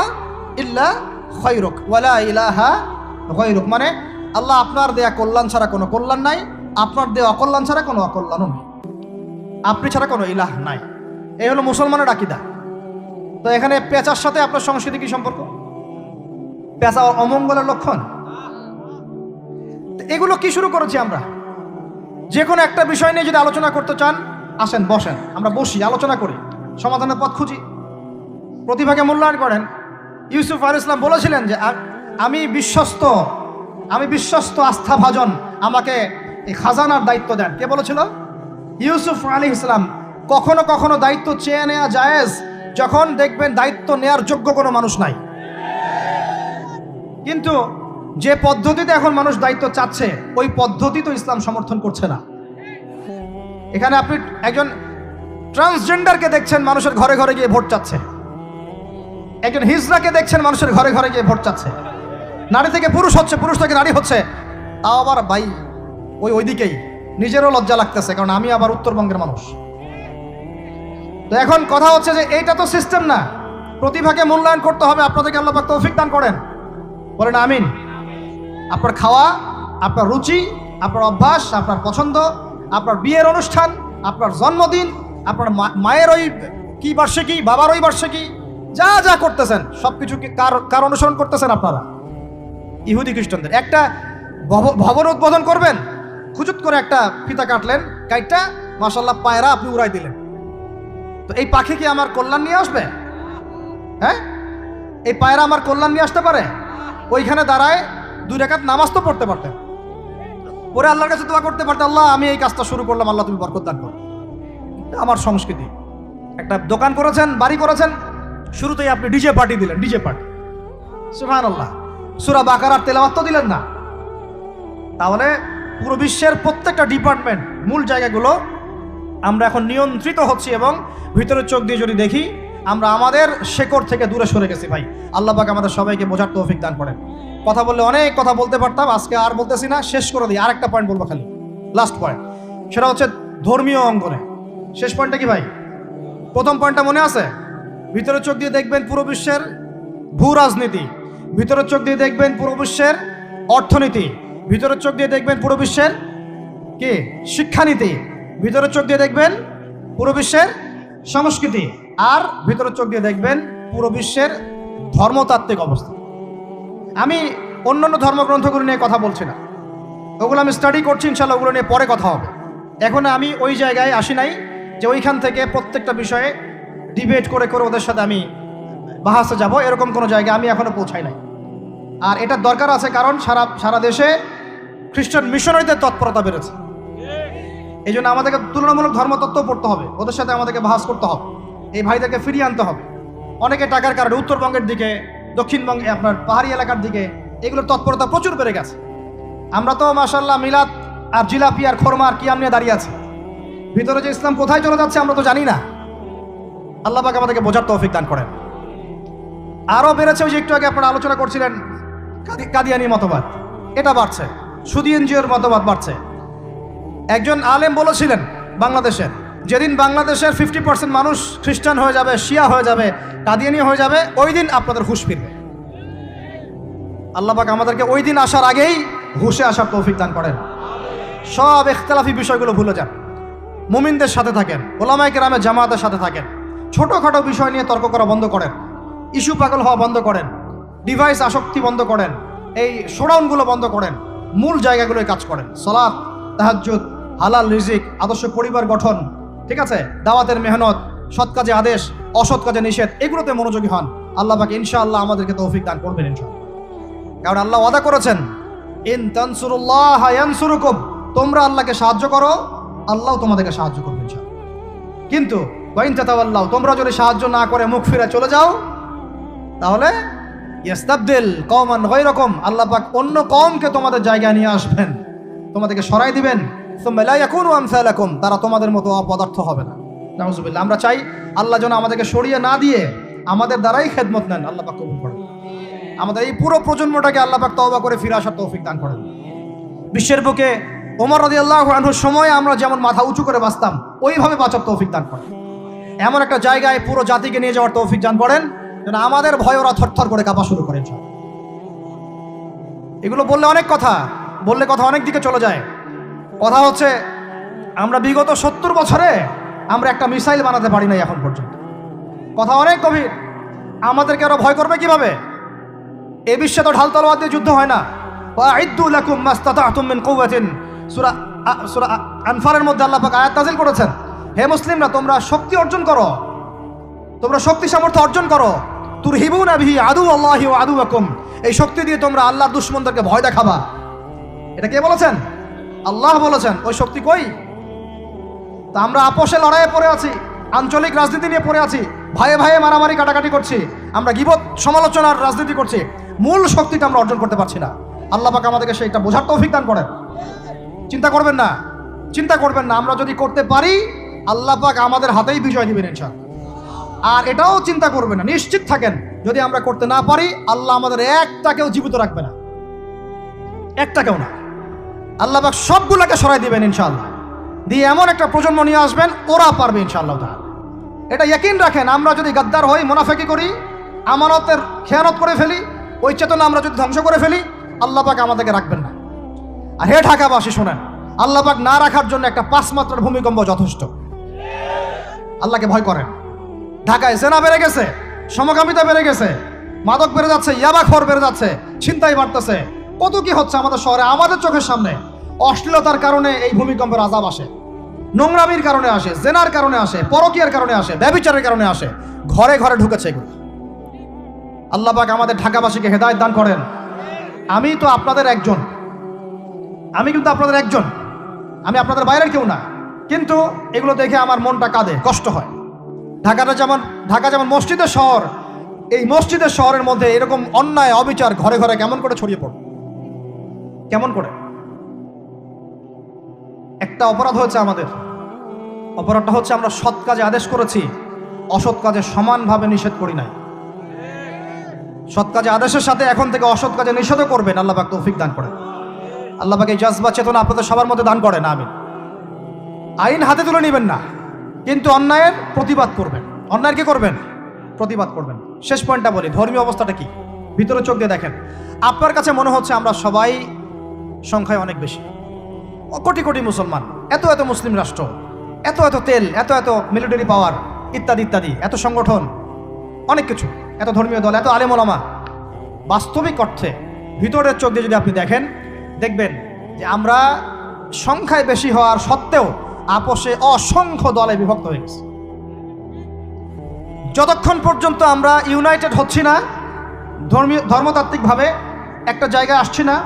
ইল্লা খায়রুক ওয়ালা ইলাহা গায়রুক। মানে আল্লাহ আপনার দেয়া কল্যাণ ছাড়া কোনো কল্যাণ নাই, আপনার দেওয়া অকল্যাণ ছাড়া কোনো অকল্যাণও নেই, আপনি ছাড়া কোনো ইলাহ নাই। এই হলো মুসলমানের আকীদা। তো এখানে পেঁচার সাথে আপনার সংস্কৃতি কি সম্পর্ক? পেঁচা অমঙ্গলের লক্ষণ। এগুলো কি শুরু করেছি আমরা? যে কোনো একটা বিষয় নিয়ে যদি আলোচনা করতে চান আসেন, বসেন, আমরা বসি, আলোচনা করি, সমাধানের পথ খুঁজি, প্রতিভাকে মূল্যায়ন করেন। ইউসুফ আলাইহিস সালাম বলেছিলেন যে আমি বিশ্বস্ত আস্থাভাজন, আমাকে এই খাজানার দায়িত্ব দেন। কে বলেছিল? ইউসুফ আলাইহিস সালাম। কখনো কখনো দায়িত্ব চেয়ে নেওয়া জায়েজ, যখন দেখবেন দায়িত্ব নেয়ার যোগ্য কোনো মানুষ নাই। কিন্তু যে পদ্ধতিতে এখন মানুষ দায়িত্ব চাচ্ছে ওই পদ্ধতি তো ইসলাম সমর্থন করছে না। এখানে আপনি একজন ট্রান্সজেন্ডারকে দেখছেন মানুষের ঘরে ঘরে গিয়ে ভোট চাচ্ছে, একজন হিজড়াকে দেখছেন মানুষের ঘরে ঘরে গিয়ে ভোট চাচ্ছে, নারী থেকে পুরুষ হচ্ছে, পুরুষ থেকে নারী হচ্ছে। তাও আবার ভাই ওইদিকেই নিজেরও লজ্জা লাগতেছে, কারণ আমি আবার উত্তরবঙ্গের মানুষ। তো এখন কথা হচ্ছে যে এইটা তো সিস্টেম না, প্রতিভাকে মূল্যায়ন করতে হবে। আপনাদেরকে আল্লাহ পাক তৌফিক দান করেন, বলেন আমিন। আপনার খাওয়া, আপনার রুচি, আপনার অভ্যাস, আপনার পছন্দ, আপনার বিয়ের অনুষ্ঠান, আপনার জন্মদিন, আপনার মায়ের ওই কি বার্ষিকী, বাবার ওই বার্ষিকী, যা যা করতেছেন সব কিছু কার অনুসরণ করতেছেন আপনারা? ইহুদি খ্রিস্টানদের। একটা ভবন উদ্বোধন করবেন, খুচুত করে একটা ফিতা কাটলেন, কাইটটা মাশাআল্লাহ পায়রা আপনি উড়াই দিলেন। তো এই পাখি কি আমার কল্যাণ নিয়ে আসবে? হ্যাঁ, এই পায়রা আমার কল্যাণ নিয়ে আসতে পারে? ওইখানে দাঁড়ায় 2 রাকাত নামাজ তো পড়তে পারতেন, পরে আল্লাহর কাছে দোয়া করতে পারতেন, আল্লাহ আমি এই কাজটা শুরু করলাম, আল্লাহ তুমি বরকত দান করো। আমার সংস্কৃতি। একটা দোকান করেছেন, বাড়ি করেছেন, শুরুতেই আপনি ডিজে পার্টি দিলেন, ডিজে পার্টি। সুবহানাল্লাহ। সূরা বাকারার তেলাওয়াত তো দিলেন না। তাহলে পুরো বিশ্বের প্রত্যেকটা ডিপার্টমেন্ট, মূল জায়গাগুলো আমরা এখন নিয়ন্ত্রিত হচ্ছি, এবং ভিতরের চোখ দিয়ে যদি দেখি আমরা আমাদের শেকড় থেকে দূরে সরে গেছি। ভাই আল্লাহ পাক আমাদের সবাইকে বোঝার তৌফিক দান করেন। কথা বললে অনেক কথা বলতে পারতাম, আজকে আর বলতেছি না, শেষ করে দিই। আরেকটা পয়েন্ট বলবো, খালি লাস্ট পয়েন্ট, সেটা হচ্ছে ধর্মীয় অঙ্গনে। শেষ পয়েন্টটা কি ভাই? প্রথম পয়েন্টটা মনে আছে? ভিতরের চোখ দিয়ে দেখবেন পুরো বিশ্বের ভূ রাজনীতি, ভিতরের চোখ দিয়ে দেখবেন পুরো বিশ্বের অর্থনীতি, ভিতরের চোখ দিয়ে দেখবেন পুরো বিশ্বের কি শিক্ষানীতি, ভিতরের চোখ দিয়ে দেখবেন পুরো বিশ্বের সংস্কৃতি, আর ভিতরের চোখ দিয়ে দেখবেন পুরো বিশ্বের ধর্মতাত্ত্বিক অবস্থা। আমি অন্যান্য ধর্মগ্রন্থগুলো নিয়ে কথা বলছি না, ওগুলো আমি স্টাডি করছি, ইনশাল্লাহ ওগুলো নিয়ে পরে কথা হবে। এখন আমি ওই জায়গায় আসি নাই যে ওইখান থেকে প্রত্যেকটা বিষয়ে ডিবেট করে ওদের সাথে আমি বাহাসে যাব, এরকম কোনো জায়গায় আমি এখনো পৌঁছাই নাই। আর এটার দরকার আছে, কারণ সারা দেশে খ্রিস্টান মিশনারিদের তৎপরতা বেড়েছে। এই জন্য আমাদেরকে তুলনামূলক ধর্মতত্ত্ব পড়তে হবে, ওদের সাথে আমাদেরকে বাহাস করতে হবে, এই ভাইদেরকে ফিরিয়ে আনতে হবে। অনেকে টাকার কারণে উত্তরবঙ্গের দিকে, দক্ষিণবঙ্গে, আপনার পাহাড়ি এলাকার দিকে এগুলোর তৎপরতা প্রচুর বেড়ে গেছে। আমরা তো মাশাআল্লাহ মিলাদ আর জিলাপি আর খোরমা আর কিয়াম নিয়ে দাঁড়িয়ে আছি। ভিতরে যে ইসলাম কোথায় চলে যাচ্ছে আমরা তো জানি না। আল্লাহ পাক আমাদেরকে বোঝার তৌফিক দান করেন। আরও বেড়েছে, ওই যে একটু আগে আপনারা আলোচনা করছিলেন কাদিয়ানি মতবাদ, এটা বাড়ছে। সুদি এনজিওর মতবাদ বাড়ছে। একজন আলেম বলেছিলেন বাংলাদেশের, যেদিন বাংলাদেশের 50% মানুষ খ্রিস্টান হয়ে যাবে, শিয়া হয়ে যাবে, কাদিয়ানি হয়ে যাবে, ওই দিন আপনাদের হুঁশ ফিরবে। আল্লাহ পাক আমাদেরকে ওই দিন আসার আগেই হুঁশে আসার তৌফিক দান করেন। সব ইখতিলাফি বিষয়গুলো ভুলে যান, মুমিনদের সাথে থাকেন, ওলামায়ে কেরামের জামাতের সাথে থাকেন, ছোটোখাটো বিষয় নিয়ে তর্ক করা বন্ধ করেন, ইস্যু পাগল হওয়া বন্ধ করেন, ডিভাইস আসক্তি বন্ধ করেন, এই শোডাউনগুলো বন্ধ করেন, মূল জায়গাগুলোয় কাজ করেন। সালাত, তাহাজ্জুদ, হালাল রিজিক, আদর্শ পরিবার গঠন, ঠিক আছে, দাওয়াতের মেহনত, সৎ কাজে আদেশ, অসৎ কাজে নিষেধ, এগুলোতে মনোযোগী হন। আল্লাহ পাক ইনশাআল্লাহ আমাদেরকে তৌফিক দান করবেন ইনশাআল্লাহ। কারণ আল্লাহ ওয়াদা করেছেন, ইন তানসুরুল্লাহ ইয়ানসুরুকুম, তোমরা আল্লাহকে সাহায্য করো, আল্লাহ তোমাদেরকে সাহায্য করবে ইনশাআল্লাহ। কিন্তু ওয়াইন তাতাওয়াল্লাউ, তোমরা যদি সাহায্য না করে মুখ ফিরে চলে যাও, তাহলে ইয়াস্তাবদিল কওমান গায়রাকুম, আল্লাহ পাক অন্য কওমকে তোমাদের জায়গায় নিয়ে আসবেন, তোমাদেরকে সরাই দিবেন। সুম্মা লা ইয়াকুনু আমসালাকুম, তারা তোমাদের মতো অপদার্থ হবে না। নাউযুবিল্লাহ। আমরা চাই আল্লাহ যেন আমাদেরকে সরিয়ে না দিয়ে আমাদের দ্বারাই খেদমত নেন। আল্লাহ পাক কবুল করেন। আমাদের এই পুরো প্রজন্মটাকে আল্লাহ পাক তওবা করে ফিরে আসার তৌফিক দান করেন। বিশ্বের বুকে ওমর রাদিয়াল্লাহু আনহুর সময় আমরা যেমন মাথা উঁচু করে বাঁচতাম, ওইভাবে বাঁচার তৌফিক দান করেন। এমন একটা জায়গায় পুরো জাতিকে নিয়ে যাওয়ার তৌফিক দান করেন যেন আমাদের ভয় ওরা থরথর করে কাঁপা শুরু করেন। এগুলো বললে অনেক কথা, বললে কথা অনেক দিকে চলে যায়। কথা হচ্ছে, আমরা বিগত 70 বছরে আমরা একটা মিসাইল বানাতে পারি নাই এখন পর্যন্ত। কথা অনেক গভীর। আমাদেরকে আরো ভয় করবে কিভাবে? এ বিশ্বে তো ঢাল তলোয়ার দিয়ে যুদ্ধ হয় না। ওয়াইদ্দু লাকুম মাস্তাতাতুম মিন কুওয়াতিন, সূরা আনফালের মধ্যে আল্লাহ পাক আয়াত নাযিল করেছেন, হে মুসলিমরা তোমরা শক্তি অর্জন করো, তোমরা শক্তি সামর্থ্য অর্জন করো। তুরহিবুনা বিহি আদুওয়াল্লাহি ওয়া আদুওয়াকুম, এই শক্তি দিয়ে তোমরা আল্লাহর দুশমনদেরকে ভয় দেখাবা। এটা কে বলেছেন? আল্লাহ বলেছেন। ওই শক্তি কই? তা আমরা আপোষে লড়াইয়ে পড়ে আছি, আঞ্চলিক রাজনীতি নিয়ে পড়ে আছি, ভাইয়ে ভাইয়ে মারামারি কাটাকাটি করছি, আমরা গীবত সমালোচনার রাজনীতি করছি, মূল শক্তিটা আমরা অর্জন করতে পারছি না। আল্লাহ পাক আমাদেরকে সেইটা বোঝার তৌফিক দান করেন। চিন্তা করবেন না, চিন্তা করবেন না, আমরা যদি করতে পারি আল্লাহ পাক আমাদের হাতেই বিজয় দিবেন ইনশাআল্লাহ। আর এটাও চিন্তা করবেন না, নিশ্চিত থাকেন, যদি আমরা করতে না পারি আল্লাহ আমাদের একটাকেও জীবিত রাখবে না, একটাকেও না। আল্লাহ পাক সবগুলোকে সরাই দিবেন ইনশাআল্লাহ, দিয়ে এমন একটা প্রজন্ম নিয়ে আসবেন ওরা পারবে ইনশাআল্লাহ তাআলা। এটা ইয়াকিন রাখেন। আমরা যদি গাদ্দার হই, মুনাফিকি করি, আমানতের খেয়ানত করে ফেলি, ওই চেতনা আমরা যদি ধ্বংস করে ফেলি, আল্লাহ পাক আমাদেরকে রাখবেন না। আর হে ঢাকাবাসী শোনেন, আল্লাহ পাক না রাখার জন্য একটা 5 মাত্রার ভূমিকম্প যথেষ্ট। আল্লাহকে ভয় করেন। ঢাকায় জেনা বেড়ে গেছে, সমকামিতা বেড়ে গেছে, মাদক বেড়ে যাচ্ছে, ইয়াবাখোর বেড়ে যাচ্ছে, ছিনতাই বাড়তেছে, কত কি হচ্ছে আমাদের শহরে, আমাদের চোখের সামনে। অশ্লীলতার কারণে এই ভূমিকম্পের আযাব আসে, নোংরামির কারণে আসে, জেনার কারণে আসে, পরকীয়ার কারণে আসে, ব্যভিচারের কারণে আসে, ঘরে ঘরে ঢুকেছে এগুলো। আল্লাহ পাক আমাদের ঢাকাবাসীকে হেদায়েত দান করেন। আমি তো আপনাদের একজন, আমি কিন্তু আপনাদের একজন, আমি আপনাদের বাইরের কেউ না, কিন্তু এগুলো দেখে আমার মনটা কাঁদে, কষ্ট হয়। ঢাকা যেমন মসজিদের শহর, এই মসজিদের শহরের মধ্যে এরকম অন্যায় অবিচার ঘরে ঘরে কেমন করে ছড়িয়ে পড়ে, কেমন করে? একটা অপরাধ হয়েছে আমাদের, অপরাধটা হচ্ছে আমরা সৎ কাজে আদেশ করেছি, অসৎ কাজে সমানভাবে নিষেধ করি নাই। সৎ কাজে আদেশের সাথে এখন থেকে অসৎ কাজে নিষেধও করবেন। আল্লাহ পাক তৌফিক দান করেন। আল্লাহ পাক এই জজবা চেতনা আপনাদের সবার মধ্যে দান করেন, আমিন। আইন হাতে তুলে নেবেন না, কিন্তু অন্যায়ের প্রতিবাদ করবেন। অন্যায়ের কি করবেন? প্রতিবাদ করবেন। শেষ পয়েন্টটা বলি, ধর্মীয় অবস্থাটা কি? ভিতরে চোখ দিয়ে দেখেন। আপনার কাছে মনে হচ্ছে আমরা সবাই সংখ্যায় অনেক বেশি, কোটি কোটি মুসলমান, এত এত মুসলিম রাষ্ট্র, এত এত তেল, এত এত মিলিটারি পাওয়ার, ইত্যাদি ইত্যাদি, এত সংগঠন, অনেক কিছু, এত ধর্মীয় দল, এত আলেম ওলামা। বাস্তবিক অর্থে ভিতরের চোখ দিয়ে যদি আপনি দেখেন, দেখবেন যে আমরা সংখ্যায় বেশি হওয়ার সত্ত্বেও আপোষে অসংখ্য দলে বিভক্ত হয়ে গেছে। যতক্ষণ পর্যন্ত আমরা ইউনাইটেড হচ্ছি না, ধর্মতাত্ত্বিকভাবে একটা জায়গায় আসছি না,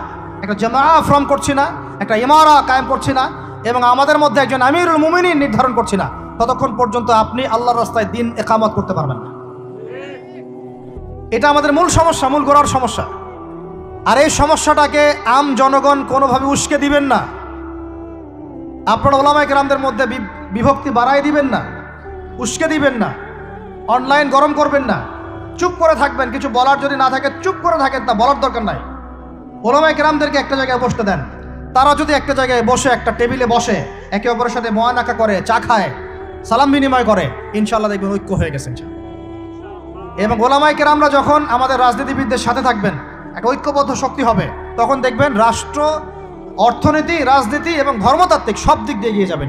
একটা জামা ফর্ম করছি না, একটা ইমারা কায়েম করছি না, এবং আমাদের মধ্যে একজন আমিরুল মুমিনিন নির্ধারণ করছি না, ততক্ষণ পর্যন্ত আপনি আল্লাহর রাস্তায় দিন ইকামত করতে পারবেন না। এটা আমাদের মূল সমস্যা, মূল গোড়ার সমস্যা। আর এই সমস্যাটাকে আম জনগণ কোনোভাবে উস্কে দিবেন না। আপনারা ওলামায়ে কেরামদের মধ্যে বিভক্তি বাড়াই দিবেন না, উস্কে দিবেন না, অনলাইন গরম করবেন না, চুপ করে থাকবেন। কিছু বলার যদি না থাকে চুপ করে থাকেন, তা বলার দরকার নাই। ওলামায়ে কেরামদেরকে একটা জায়গায় বসতে দেন। তারা যদি একটা জায়গায় বসে, একটা টেবিলে বসে, একে অপরের সাথে মোয়ানাকা করে, চা খায়, সালাম বিনিময় করে, ইনশাআল্লাহ দেখবেন ঐক্য হয়ে গেছে। এবং ওলামায়ে কেরামরা যখন আমাদের রাজনীতিবিদদের সাথে থাকবেন, একটা ঐক্যবদ্ধ শক্তি হবে, তখন দেখবেন রাষ্ট্র, অর্থনীতি, রাজনীতি এবং ধর্মতাত্ত্বিক সব দিক দিয়ে এগিয়ে যাবেন।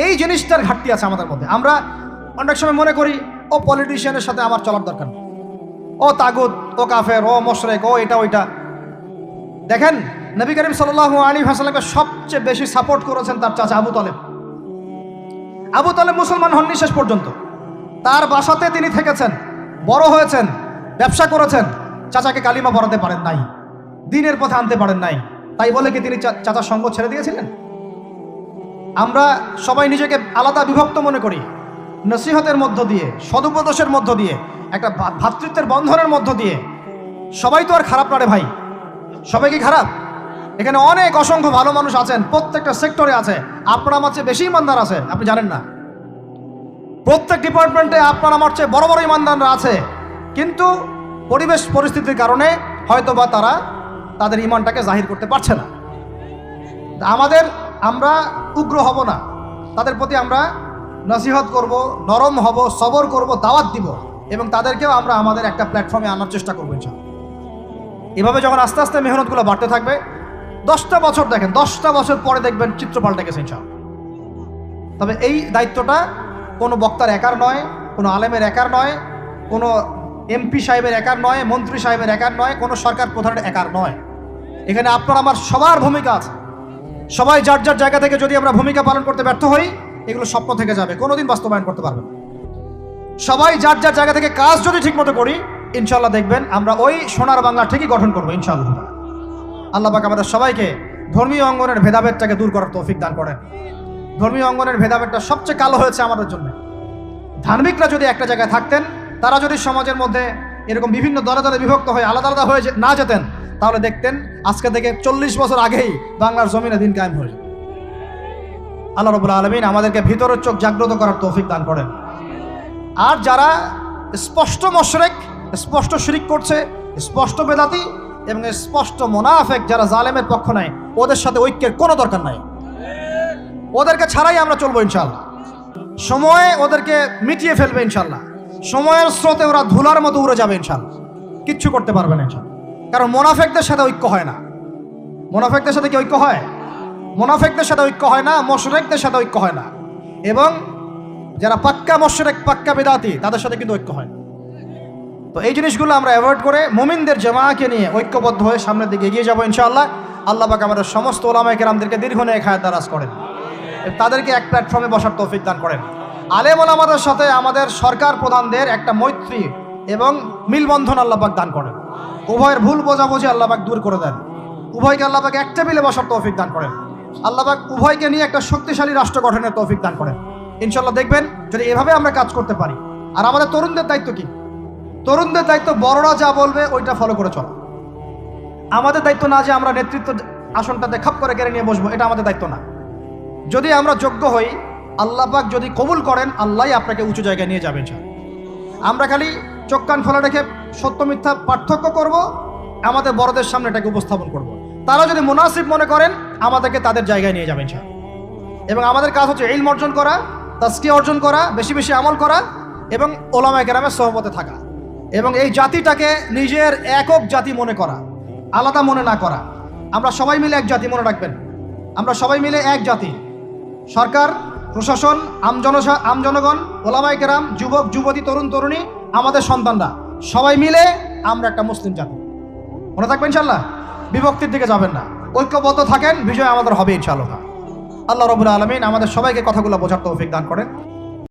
এই জিনিসটার ঘাটতি আছে আমাদের মধ্যে। আমরা অনেক সময় মনে করি ও পলিটিশিয়ানের সাথে আমার চলার দরকার নেই, ও তাগুত, ও কাফের, ও মোশরেক, ও এটা ওইটা। দেখেন, নবী করিম সাল্লাল্লাহু আলাইহি ওয়াসাল্লামকে সবচেয়ে বেশি সাপোর্ট করেছেন তার চাচা আবু তালেব। আবু তালেব মুসলমান হননি শেষ পর্যন্ত, তার বাসাতে তিনি থেকেছেন, বড় হয়েছেন, ব্যবসা করেছেন। চাচাকে কালিমা পড়াতে পারেন নাই, দ্বীনের পথে আনতে পারেন নাই, তাই বলে কি তিনি চাচার সঙ্গ ছেড়ে দিয়েছিলেন? আমরা সবাই নিজেকে আলাদা বিভক্ত মনে করি। নসিহতের মধ্য দিয়ে, সদুপদেশের মধ্য দিয়ে, একটা ভ্রাতৃত্বের বন্ধনের মধ্য দিয়ে। সবাই তো আর খারাপ না রে ভাই, সবাই কি খারাপ? এখানে অনেক অসংখ্য ভালো মানুষ আছেন, প্রত্যেকটা সেক্টরে আছে। আপনার আমার চেয়ে বেশি ইমানদার আছে, আপনি জানেন না? প্রত্যেক ডিপার্টমেন্টে আপনার আমার চেয়ে বড় বড় ইমানদাররা আছে, কিন্তু পরিবেশ পরিস্থিতির কারণে হয়তোবা তারা তাদের ইমানটাকে জাহির করতে পারছে না। আমরা উগ্র হব না, তাদের প্রতি আমরা নসিহত করব, নরম হব, সবর করব, দাওয়াত দিব, এবং তাদেরকেও আমরা আমাদের একটা প্ল্যাটফর্মে আনার চেষ্টা করবো ইনশাআল্লাহ। এভাবে যখন আস্তে আস্তে মেহনতগুলো বাড়তে থাকবে, 10টা বছর দেখেন, 10টা বছর পরে দেখবেন চিত্র পাল্টে গেছে ইনশাআল্লাহ। তবে এই দায়িত্বটা কোনো বক্তার একার নয়, কোনো আলেমের একার নয়, কোনো এমপি সাহেবের একার নয়, মন্ত্রী সাহেবের একার নয়, কোনো সরকার প্রধানের একার নয়। এখানে আপনার আমার সবার ভূমিকা আছে। সবাই যার যার জায়গা থেকে যদি আমরা ভূমিকা পালন করতে ব্যর্থ হই, এগুলো স্বপ্ন থেকে যাবে, কোনোদিন বাস্তবায়ন করতে পারবেন। সবাই যার যার জায়গা থেকে কাজ যদি ঠিকমতো করি, ইনশাআল্লাহ দেখবেন আমরা ওই সোনার বাংলা ঠিকই গঠন করবো ইনশাআল্লাহ। আল্লাহ পাক আমাদের সবাইকে ধর্মীয় অঙ্গনের ভেদাভেদটাকে দূর করার তৌফিক দান করেন। ধর্মীয় অঙ্গনের ভেদাভেদটা সবচেয়ে কালো হয়েছে আমাদের জন্য। ধার্মিকরা যদি একটা জায়গায় থাকতেন, তারা যদি সমাজের মধ্যে এরকম বিভিন্ন দলে দলে বিভক্ত হয়ে আলাদা আলাদা হয়ে না যেতেন, তাহলে দেখতেন আজকে থেকে 40 বছর আগেই বাংলার জমিনে দিন কায়েম হয়ে যেত। আল্লাহ রাব্বুল আলামিন আমাদেরকে ভিতরের চোখ জাগ্রত করার তৌফিক দান করেন। আর যারা স্পষ্ট মুশরিক, স্পষ্ট শিরক করছে, স্পষ্ট বেদাতি এবং স্পষ্ট মুনাফিক, যারা জালেমের পক্ষ নেয়, ওদের সাথে ঐক্যের কোনো দরকার নাই। ওদেরকে ছাড়াই আমরা চলবো ইনশাআল্লাহ। সময় ওদেরকে মিটিয়ে ফেলবে ইনশাআল্লাহ। সময়ের স্রোতে ওরা ধুলার মতো উড়ে যাবে ইনশাআল্লাহ, কিচ্ছু করতে পারবে না ইনশাআল্লাহ। কারণ মুনাফিকদের সাথে ঐক্য হয় না। মুনাফিকদের সাথে কি ঐক্য হয়? মুনাফিকদের সাথে ঐক্য হয় না, মুশরিকদের সাথে ঐক্য হয় না। এবং যারা পাক্কা মুশরিক, পাক্কা বেদাতি, তাদের সাথে কিন্তু ঐক্য হয়। তো এই জিনিসগুলো আমরা অ্যাভয়েড করে মুমিনদের জামাআকে নিয়ে ঐক্যবদ্ধ হয়ে সামনের দিকে এগিয়ে যাবো ইনশাআল্লাহ। আল্লাহ পাক আমাদের সমস্ত উলামায়ে কেরামদেরকে দীর্ঘ নেক হায়াত দারাজ করেন, তাদেরকে এক প্ল্যাটফর্মে বসার তৌফিক দান করেন। আলেম ওলামাদের সাথে আমাদের সরকার প্রধানদের একটা মৈত্রী এবং মিলবন্ধন আল্লাহ পাক দান করেন। উভয়ের ভুল বোঝাবুঝি আল্লাহ পাক দূর করে দেন। উভয়কে আল্লাহ পাক এক টেবিলে বসার তৌফিক দান করেন। আল্লাহ পাক উভয়কে নিয়ে একটা শক্তিশালী রাষ্ট্র গঠনের তৌফিক দান করেন ইনশাআল্লাহ। দেখবেন যদি এভাবে আমরা কাজ করতে পারি। আর আমাদের তরুণদের দায়িত্ব কি? তরুণদের দায়িত্ব বড়রা যা বলবে ওইটা ফলো করে চলা। আমাদের দায়িত্ব না যে আমরা নেতৃত্ব আসনটাতে খাপ করে কেড়ে নিয়ে বসবো, এটা আমাদের দায়িত্ব না। যদি আমরা যোগ্য হই, আল্লাহ পাক যদি কবুল করেন, আল্লাহই আপনাকে উঁচু জায়গায় নিয়ে যাবেন। আমরা খালি চোখ কান খোলা রেখে সত্য মিথ্যা পার্থক্য করব, আমাদের বড়দের সামনে এটাকে উপস্থাপন করব। তারা যদি মুনাসিব মনে করেন, আমাদেরকে তাদের জায়গায় নিয়ে যাবেন। এবং আমাদের কাজ হচ্ছে ইলম অর্জন করা, তাজকিয়া অর্জন করা, বেশি বেশি আমল করা এবং উলামায়ে কেরামের সোহবতে থাকা, এবং এই জাতিটাকে নিজের একক জাতি মনে করা, আলাদা মনে না করা। আমরা সবাই মিলে এক জাতি, মনে রাখবেন, আমরা সবাই মিলে এক জাতি। সরকার, প্রশাসন, আমজনগণ, ওলামায়ে কেরাম, যুবক যুবতী, তরুণ তরুণী, আমাদের সন্তানরা, সবাই মিলে আমরা একটা মুসলিম জাতি। মনে থাকবেন ইনশাআল্লাহ, বিভক্তির দিকে যাবেন না, ঐক্যবদ্ধ থাকেন, বিজয় আমাদের হবে ইনশাআল্লাহ। আল্লাহ রাব্বুল আলামিন আমাদের সবাইকে কথাগুলো বোঝার তৌফিক দান করেন।